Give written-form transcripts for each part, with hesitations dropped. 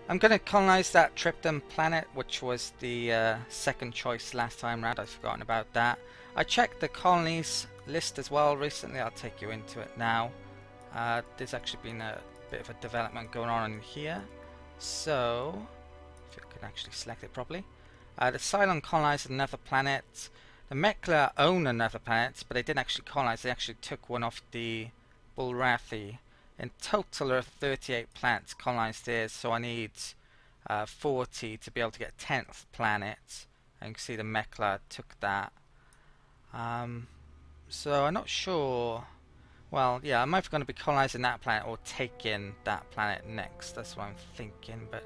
I'm going to colonize that Tripton planet, which was the second choice last time round. I've forgotten about that. I checked the colonies list as well recently. I'll take you into it now. There's actually been a bit of a development going on in here. So, if you can actually select it properly. The Cylon colonized another planet. The Mekla own another planet, but they didn't actually colonize. They actually took one off the Bulrathi. In total, there are 38 planets colonized here, so I need 40 to be able to get 10th planet. And you can see the Mekla took that. So I'm not sure. Well, yeah, I'm either going to be colonizing that planet or taking that planet next. That's what I'm thinking. But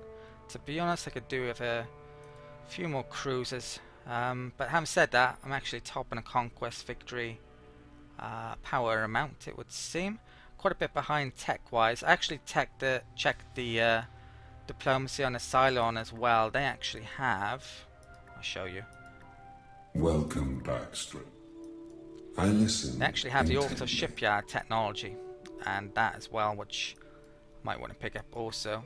to be honest, I could do with a few more cruisers. But having said that, I'm actually topping a conquest victory power amount, it would seem. Quite a bit behind tech-wise. I actually checked the diplomacy on the Cylon as well. They actually have. I'll show you. Welcome, Backstrip. I listen. They actually have the intently. Orbital Shipyard technology, and that as well, which I might want to pick up also.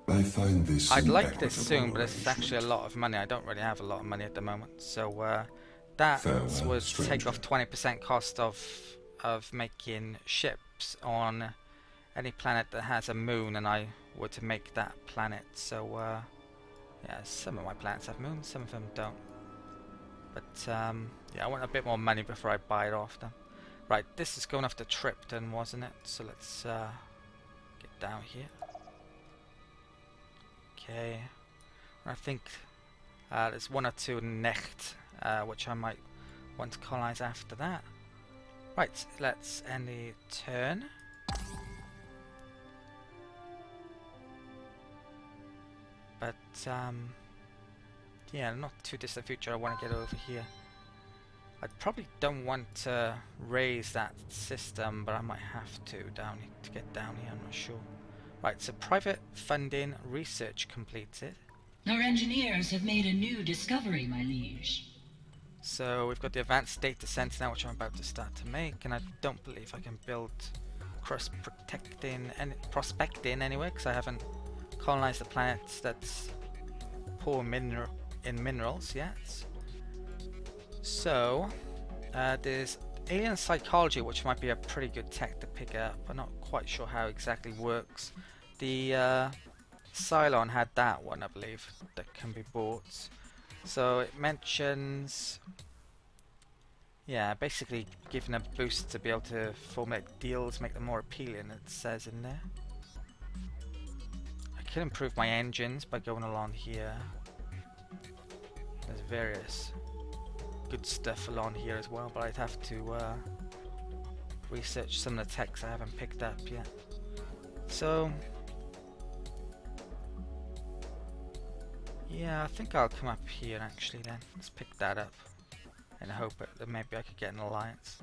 I find this. I'd an like this equitable soon, but it's actually a arrangement. lot of money. I don't really have a lot of money at the moment, so that Farewell, would stranger. take off 20% cost of making ships on any planet that has a moon, and I were to make that planet. So yeah, some of my planets have moons, some of them don't. But yeah, I want a bit more money before I buy it off them. Right, this is going off to Tripton, wasn't it? So let's get down here. Okay, I think there's one or two Necht, which I might want to colonize after that. Right, let's end the turn. But yeah, not too distant future. I want to get over here. I probably don't want to raise that system, but I might have to get down here. I'm not sure. Right, so private funding research completed. Our engineers have made a new discovery, my liege. So we've got the advanced data center now, which I'm about to start to make, and I don't believe I can build prospecting anyway, because I haven't colonized the planets that's poor in minerals yet. So there's alien psychology, which might be a pretty good tech to pick up. I'm not quite sure how it exactly works. The Cylon had that one, I believe, that can be bought. So it mentions, yeah, basically giving a boost to be able to formulate deals, make them more appealing, it says in there. I can improve my engines by going along here. There's various good stuff along here as well, but I'd have to research some of the techs I haven't picked up yet. So yeah, I think I'll come up here actually then. Let's pick that up and hope that maybe I could get an alliance.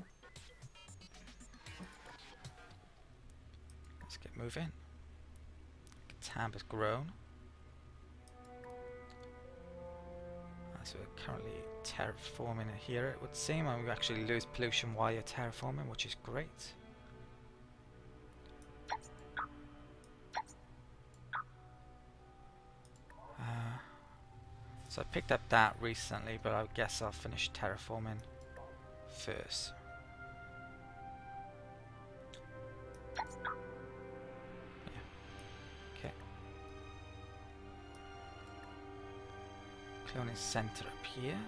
Let's get moving. Tab has grown. So we're currently terraforming it here, it would seem, and we actually lose pollution while you're terraforming, which is great. So I picked up that recently, but I guess I'll finish terraforming first. Yeah. Okay. Cloning center up here.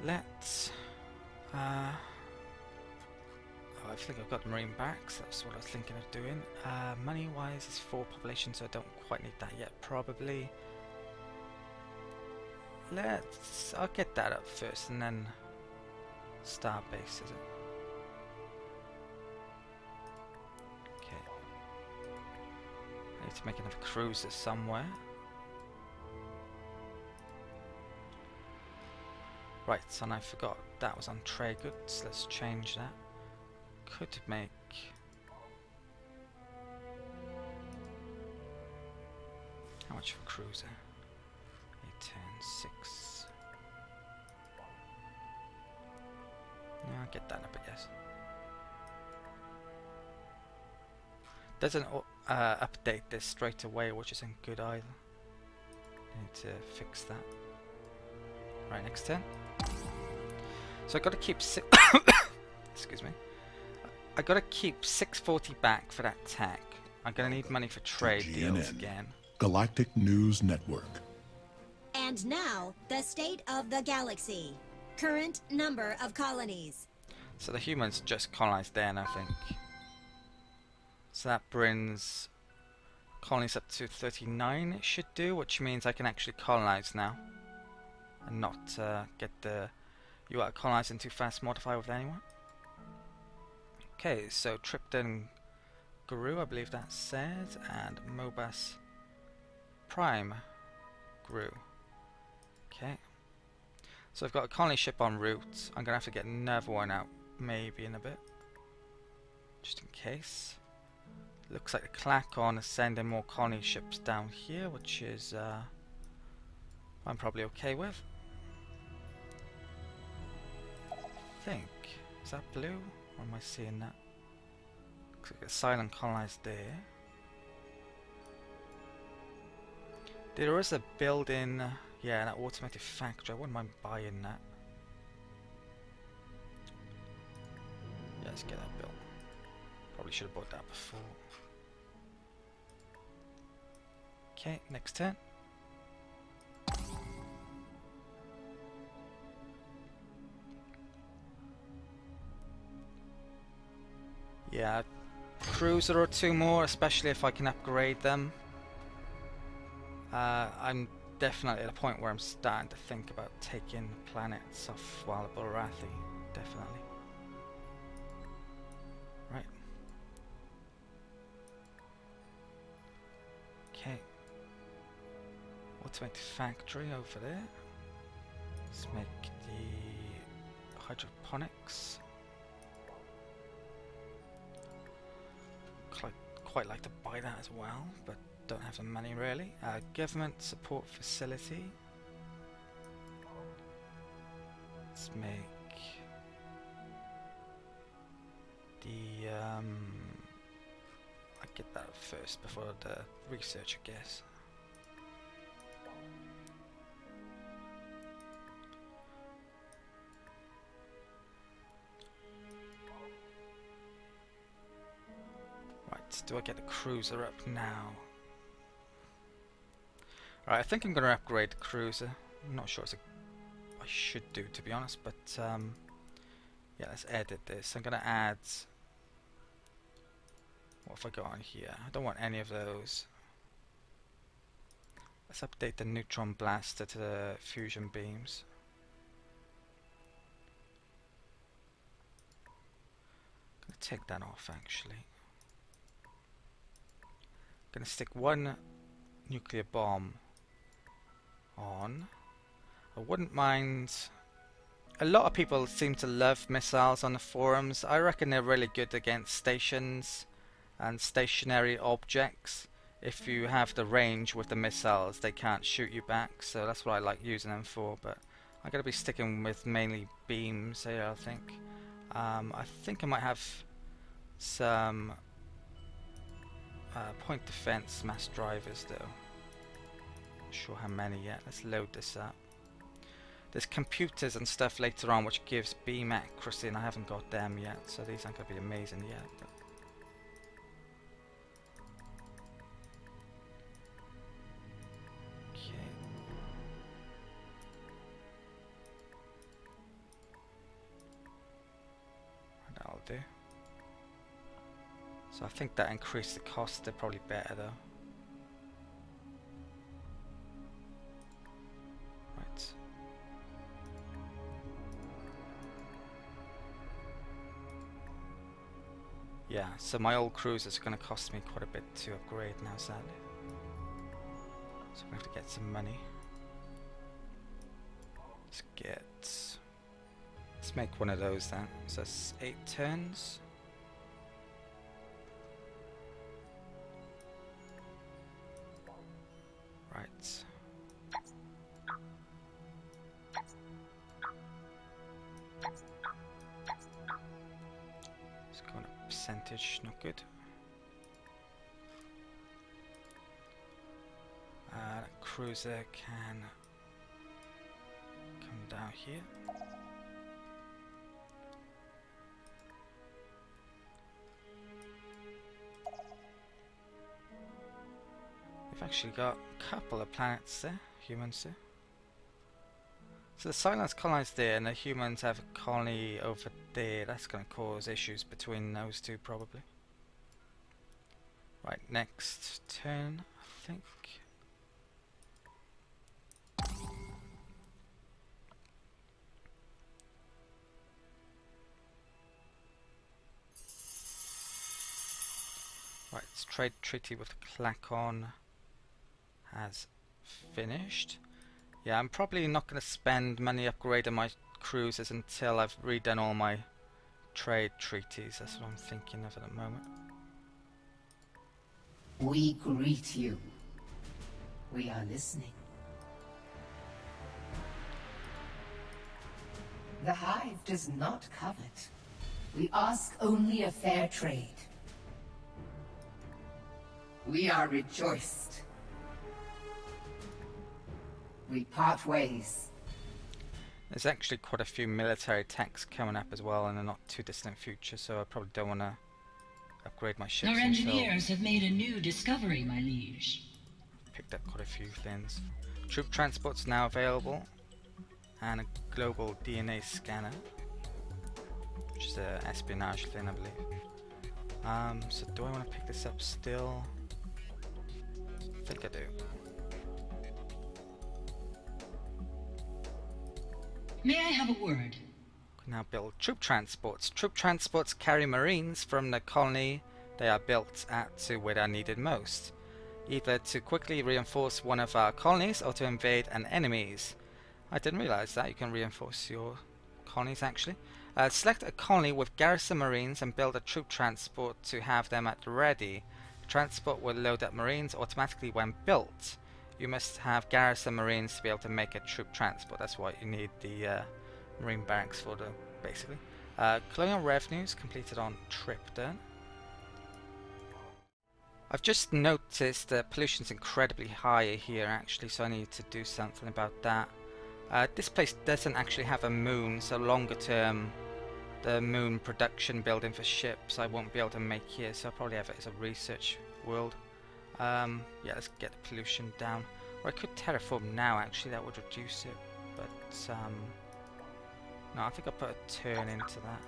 Let's I think I've got marine barracks, that's what I was thinking of doing. Money wise is 4 population, so I don't quite need that yet probably. I'll get that up first and then Starbase, is it? Okay. I need to make enough cruisers somewhere. Right, and I forgot that was on trade goods, let's change that. Could make how much for cruiser? 8, 10, 6. Yeah, I'll get that up, I guess. Doesn't update this straight away, which isn't good either. Need to fix that. Right, next turn. So I got to keep excuse me. I got to keep 640 back for that tech. I'm gonna need money for trade deals again. Galactic News Network. And now, the state of the galaxy. Current number of colonies. So the humans just colonized there, I think. So that brings colonies up to 39, it should do, which means I can actually colonize now. And not get the you are colonizing too fast modify with anyone. Okay, so Tripton Guru, I believe that says, and Mobas Prime Guru. Okay. So I've got a colony ship en route. I'm gonna have to get another one out maybe in a bit. Just in case. Looks like the Clacon is sending more colony ships down here, which is I'm probably okay with. I think. Is that blue? Or am I seeing that? Looks like a silent colonized there. There is a building, yeah, that automated factory. I wouldn't mind buying that. Yeah, let's get that built. Probably should have bought that before. Okay, next turn. Yeah, cruiser or two more, especially if I can upgrade them. I'm definitely at a point where I'm starting to think about taking planets off Barathi. Definitely. Right. Okay. Automated factory over there. Let's make the hydroponics. Quite like to buy that as well, but don't have the money really. Government support facility. Let's make the I get that first before the research, I guess. Do I get the cruiser up now? Right, I think I'm going to upgrade the cruiser. I'm not sure I should do, to be honest, but yeah, let's edit this. I'm going to add... What have I got on here? I don't want any of those. Let's update the neutron blaster to the fusion beams. I'm going to take that off, actually. Gonna stick one nuclear bomb on. I wouldn't mind. A lot of people seem to love missiles on the forums. I reckon they're really good against stations and stationary objects. If you have the range with the missiles, they can't shoot you back, so that's what I like using them for. But I'm gonna be sticking with mainly beams here, I think. I think I might have some point defense mass drivers though. Not sure how many yet. Let's load this up. There's computers and stuff later on which gives beam accuracy, and I haven't got them yet, so these aren't going to be amazing yet. But okay. That'll do. So I think that increased the cost. They're probably better though. Right. Yeah, so my old cruiser's going to cost me quite a bit to upgrade now, sadly. So we have to get some money. Let's make one of those then. So that's 8 turns. Right. Let's go on a percentage, not good. That cruiser can come down here. We've actually got a couple of planets there, humans there. So the Cylons colonized there and the humans have a colony over there. That's going to cause issues between those two probably. Right, next turn, I think. Right, this trade treaty with Klakon has finished. Yeah, I'm probably not going to spend money upgrading my cruisers until I've redone all my trade treaties. That's what I'm thinking of at the moment. We greet you. We are listening. The Hive does not covet. We ask only a fair trade. We are rejoiced. We part ways. There's actually quite a few military attacks coming up as well in the not too distant future, so I probably don't want to upgrade my ships Our until engineers have made a new discovery, my liege. picked up quite a few things. Troop transport's now available, and a global DNA scanner, which is an espionage thing, I believe. So do I want to pick this up still? I think I do. May I have a word? Can now build troop transports. Troop transports carry marines from the colony they are built at to where they are needed most, either to quickly reinforce one of our colonies or to invade an enemy's. I didn't realize that you can reinforce your colonies actually. Select a colony with garrison marines and build a troop transport to have them at the ready. The transport will load up marines automatically when built. You must have garrison marines to be able to make a troop transport. That's why you need the marine barracks for the basically. Colonial revenues completed on Tripton. I've just noticed that pollution's incredibly high here actually, so I need to do something about that. This place doesn't actually have a moon, so longer term the moon production building for ships I won't be able to make here, so I'll probably have it as a research world. Yeah, let's get the pollution down. Or I could terraform now actually, that would reduce it, but no, I think I'll put a turn into that.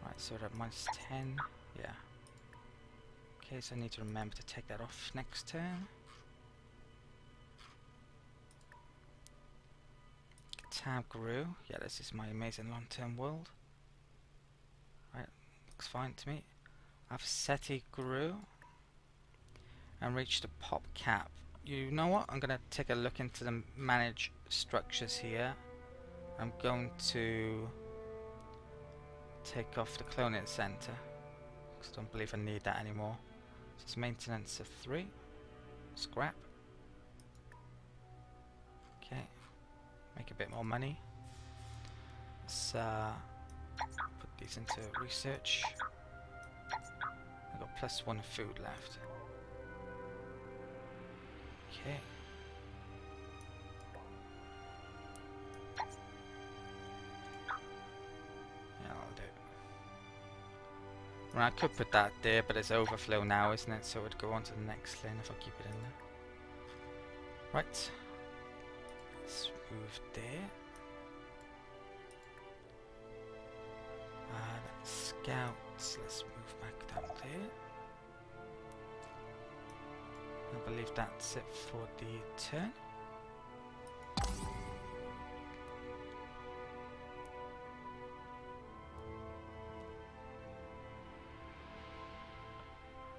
Right, so we're at -10, yeah. Okay, so I need to remember to take that off next turn. Tab grew. Yeah, this is my amazing long-term world. Right, looks fine to me. Avseti grew and reached a pop cap. You know what? I'm going to take a look into the manage structures here. I'm going to take off the cloning center because I don't believe I need that anymore. So it's maintenance of 3. Scrap. Okay. Make a bit more money. Let's put these into research. I've got +1 food left. Okay. Yeah, I'll do it. Well, I could put that there, but it's overflow now, isn't it? So it would go on to the next lane if I keep it in there. Right. Let's move there. Scouts, let's move back down there. I believe that's it for the turn.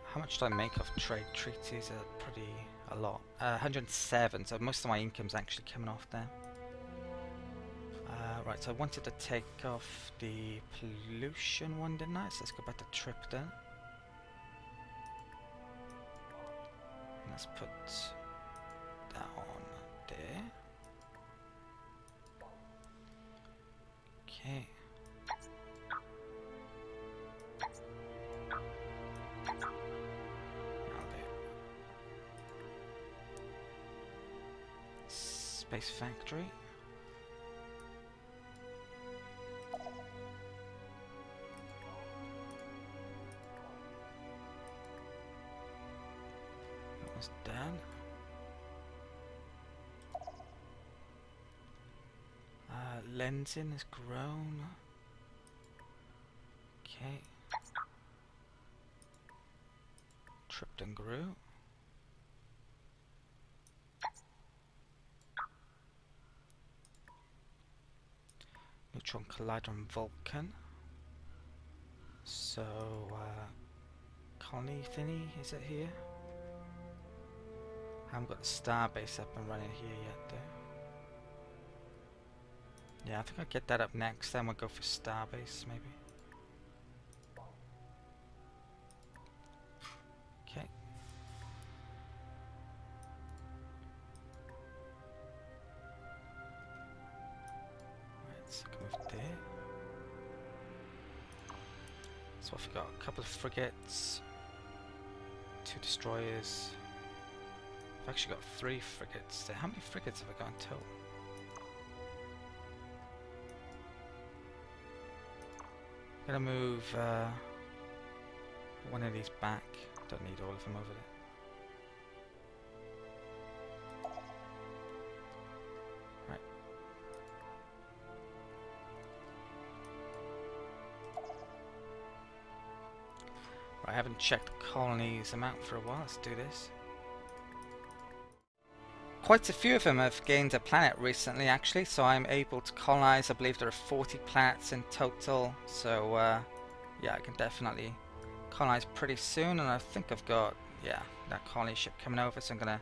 How much do I make off trade treaties? Pretty a lot. 107, so most of my income's actually coming off there. Right, so I wanted to take off the pollution one, didn't I? So let's go back to Tripton. Let's put that on there. Okay. I'll do it. Space Factory. That was done. Lensing has grown. Okay. Tripped and grew. Neutron Collider and Vulcan. So, colony thingy, is it here? I haven't got the starbase up and running here yet though. Yeah, I think I'll get that up next, then we'll go for starbase maybe. Okay. Right, so move there. So I've got a couple of frigates, 2 destroyers. I've actually got 3 frigates there. How many frigates have I got in total? I'm gonna move one of these back. Don't need all of them over there. Right. Right, I haven't checked the colonies amount for a while. Let's do this. Quite a few of them have gained a planet recently actually, so I'm able to colonize. I believe there are 40 planets in total, so yeah, I can definitely colonize pretty soon, and I think I've got, yeah, that colony ship coming over, so I'm gonna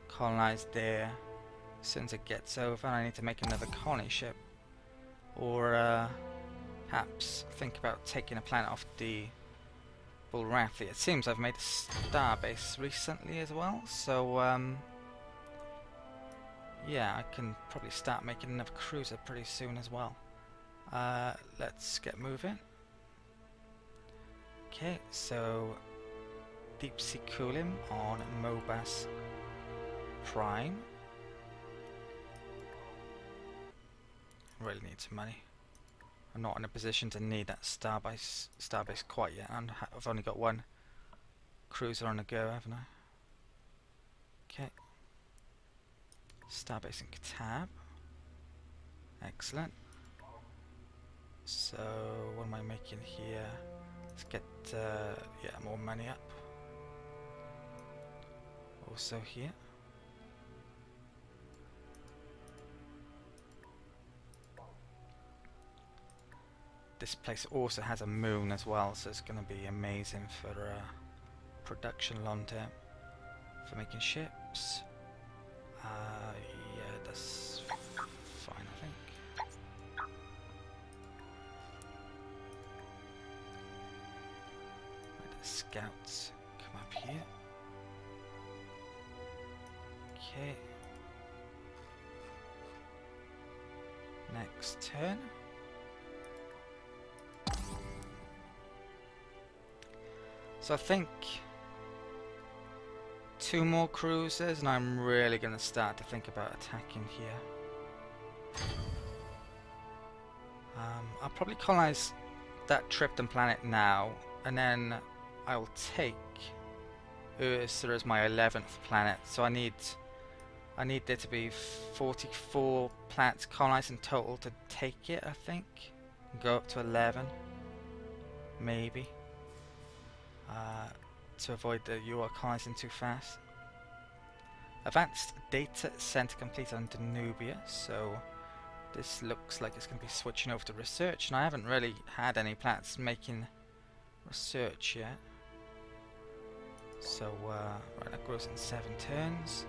colonize there as soon as it gets over. I need to make another colony ship, or perhaps think about taking a planet off the Bullrathi. It seems I've made a starbase recently as well, so yeah, I can probably start making another cruiser pretty soon as well. Let's get moving. Okay, so deep sea cooling on Mobas Prime. Really need some money. I'm not in a position to need that starbase quite yet, and I've only got 1 cruiser on the go, haven't I? Okay. Starbase in Katab. Excellent. So, what am I making here? Let's get, yeah, more money up. Also here. This place also has a moon as well, so it's going to be amazing for production long term. For making ships. Yeah, that's fine, I think. Right, the scouts come up here. Okay. Next turn. So I think 2 more cruisers, and I'm really going to start to think about attacking here. I'll probably colonize that Tripton planet now, and then I'll take Ursa as my 11th planet. So I need there to be 44 planets colonized in total to take it, I think. Go up to 11, maybe. To avoid the UR colonizing too fast. Advanced data center complete on Danubia, so this looks like it's going to be switching over to research, and I haven't really had any planets making research yet. So, right, that grows in 7 turns.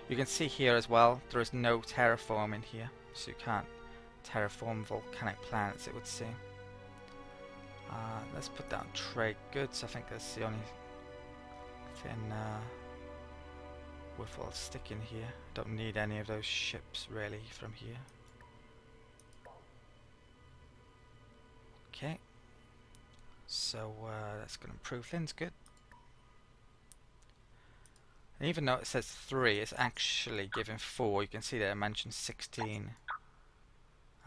You can see here as well, there is no terraforming here, so you can't terraform volcanic planets, it would seem. Let's put down trade goods. I think that's the only thing worthwhile sticking here. Don't need any of those ships really from here. Okay, so that's going to improve things. Good. And even though it says 3, it's actually giving 4. You can see that it mentions 16.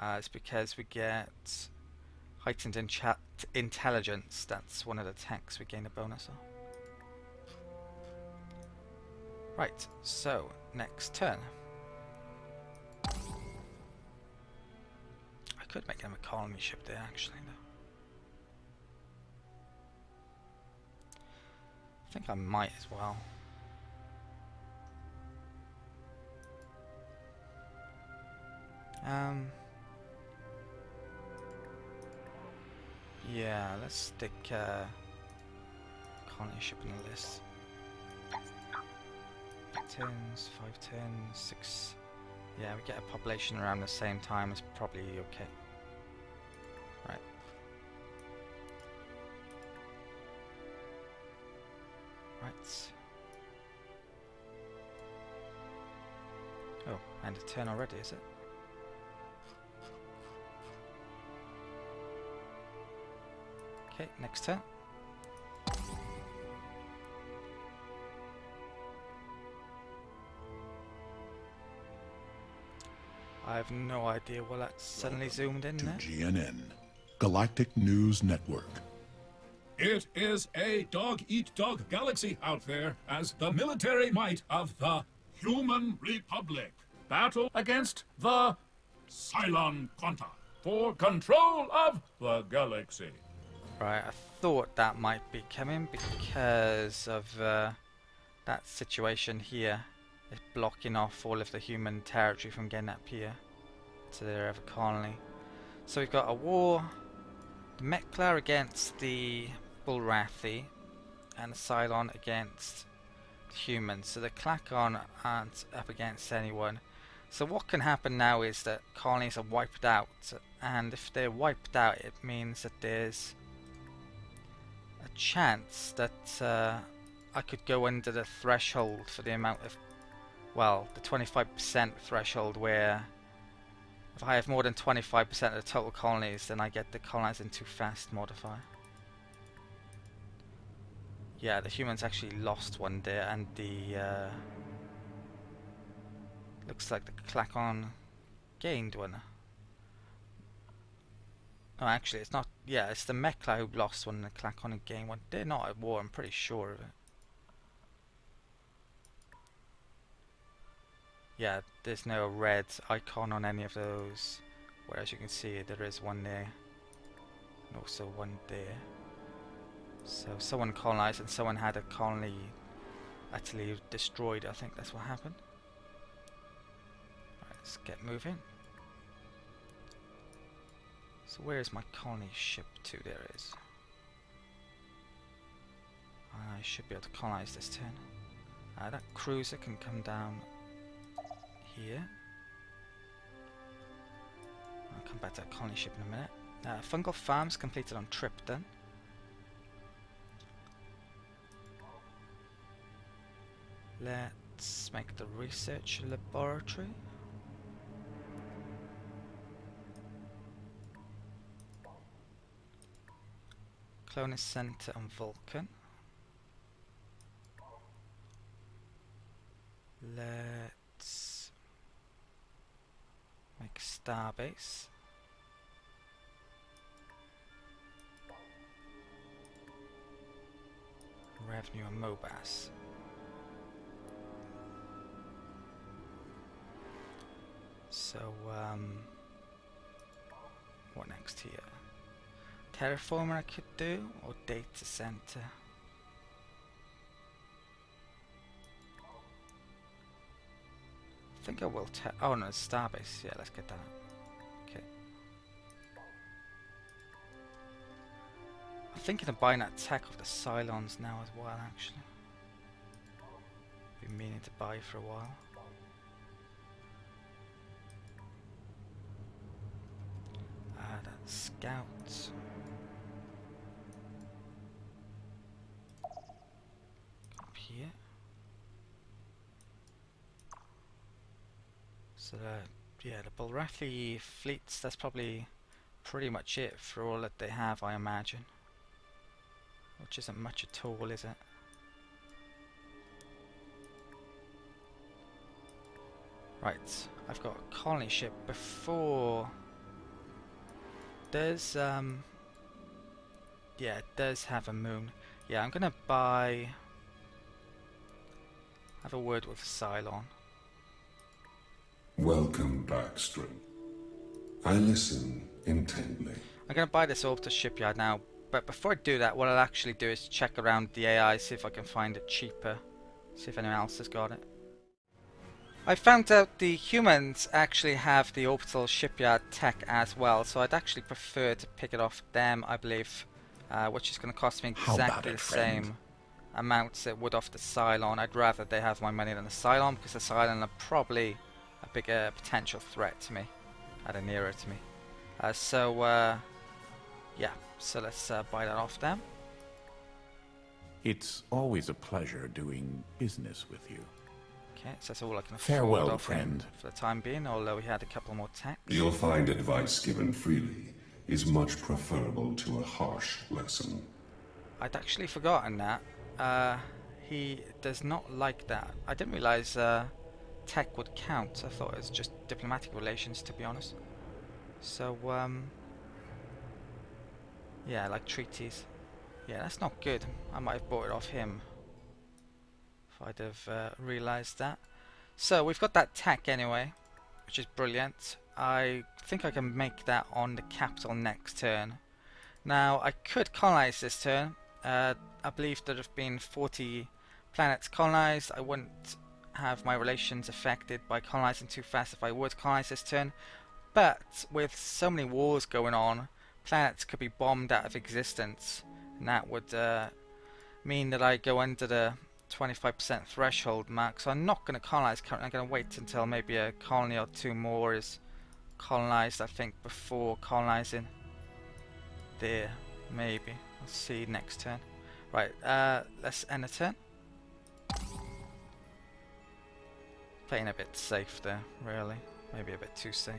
It's because we get heightened intelligence. That's one of the techs we gain a bonus on. Right, so next turn. I could make them a colony ship there actually though. I think I might as well. Yeah, let's stick colony ship in the list. 10s, 5 10s, 6. Yeah, we get a population around the same time. It's probably okay. Right. Right. Oh, and a turn already, is it? Okay, next turn. I have no idea what that suddenly zoomed in To there. GNN, Galactic News Network. It is a dog-eat-dog galaxy out there as the military might of the Human Republic battle against the Cylon Quanta for control of the galaxy. Right, I thought that might be coming because of that situation here. It's blocking off all of the human territory from getting up here to their other colony. So we've got a war, the Mekla against the Bulrathi, and the Cylon against the humans. So the Klakon aren't up against anyone. So what can happen now is that colonies are wiped out, and if they're wiped out, it means that there's a chance that I could go under the threshold for the amount of, well, the 25% threshold, where if I have more than 25% of the total colonies, then I get the colonizing too fast modifier. Yeah, the humans actually lost one there, and the looks like the Klakon gained one. Oh, actually, it's not. Yeah, it's the Mekla who lost one, and the Klakon who gained one. They're not at war, I'm pretty sure of it. Yeah, there's no red icon on any of those, whereas you can see there is one there, and also one there. So someone colonized and someone had a colony utterly destroyed. I think that's what happened. Right, let's get moving. So where is my colony ship to? There it is. I should be able to colonize this turn. That cruiser can come down here. I'll come back to that colony ship in a minute. Fungal farms completed on Tripton. Let's make the research laboratory. Clonus Center on Vulcan. Let's make a starbase. Revenue and Mobas. So, what next here? Terraformer I could do, or data center. I think I will oh no, starbase. Yeah, let's get that. Okay. I'm thinking of buying that tech of the Cylons now as well, actually. Been meaning to buy for a while. That's scouts. Up here. So yeah, the Bulrathi fleets, that's probably pretty much it for all that they have, I imagine. Which isn't much at all, is it? Right, I've got a colony ship before. There's yeah, it does have a moon. Yeah, I'm gonna buy. Have a word with Cylon. Welcome, Backstrom. I listen intently. I'm gonna buy this orbital shipyard now, but before I do that, what I'll actually do is check around the AI, see if I can find it cheaper, see if anyone else has got it. I found out the humans actually have the orbital shipyard tech as well, so I'd actually prefer to pick it off them, I believe, which is going to cost me exactly the same amounts it would off the Cylon. I'd rather they have my money than the Cylon, because the Cylon are probably a bigger potential threat to me, nearer to me. Yeah, so let's buy that off them. It's always a pleasure doing business with you. Okay, so that's all I can afford Farewell, off him friend. for the time being, although he had a couple more tech. You'll find advice given freely is much preferable to a harsh lesson. I'd actually forgotten that. He does not like that. I didn't realize tech would count. I thought it was just diplomatic relations, to be honest. So, yeah, like treaties. Yeah, that's not good. I might have bought it off him if I'd have realized that. So we've got that tech anyway, which is brilliant. I think I can make that on the capital next turn. Now I could colonize this turn. I believe there have been 40 planets colonized. I wouldn't have my relations affected by colonizing too fast if I would colonize this turn. But with so many wars going on, planets could be bombed out of existence, and that would mean that I go under the 25% threshold mark. So I'm not going to colonize currently. I'm going to wait until maybe a colony or two more is colonized, I think, before colonizing there. Maybe. We'll see next turn. Right, let's end the turn. Playing a bit safe there, really. Maybe a bit too safe.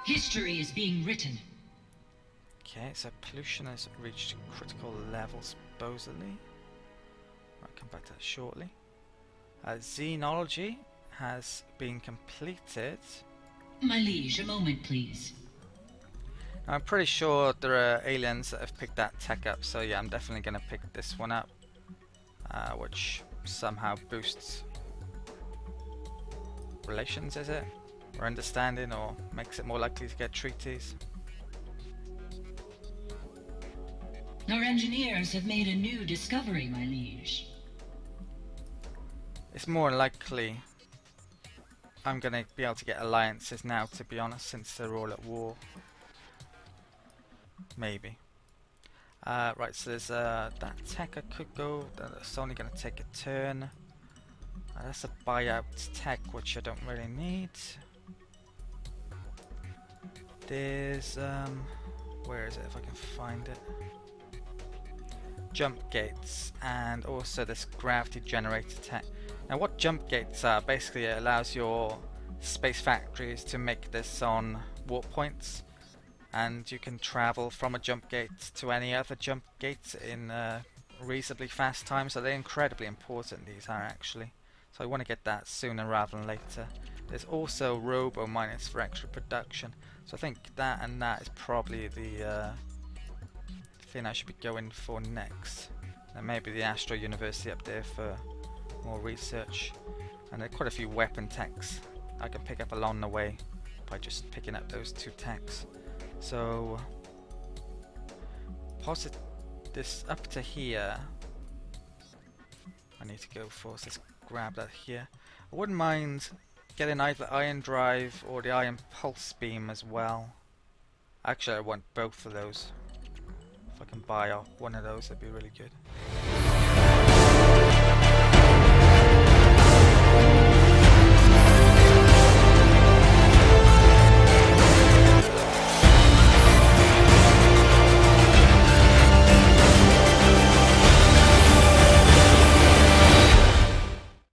History is being written. Okay, so pollution has reached critical levels, supposedly. I'll come back to that shortly. Xenology has been completed. My liege, a moment, please. Now, I'm pretty sure there are aliens that have picked that tech up, so yeah, I'm definitely going to pick this one up, which somehow boosts relations, is it? Or understanding, or makes it more likely to get treaties. Our engineers have made a new discovery, my liege. It's more likely I'm going to be able to get alliances now, to be honest, since they're all at war. Maybe. Right, so there's that tech I could go. That's only going to take a turn. That's a buyout tech, which I don't really need. There's where is it if I can find it? Jump gates, and also this gravity generator tech. Now what jump gates are, basically it allows your space factories to make this on warp points, and you can travel from a jump gate to any other jump gates in reasonably fast time, so they're incredibly important, these are actually. So I want to get that sooner rather than later. There's also robo miners for extra production, so I think that and that is probably the thing I should be going for next. And maybe the Astro University up there for more research. And there are quite a few weapon techs I can pick up along the way by just picking up those two techs. So posit this up to here. I need to go for, so let's grab that here. I wouldn't mind getting either ion drive or the ion pulse beam as well. Actually I want both of those. If I can buy off one of those, that'd be really good.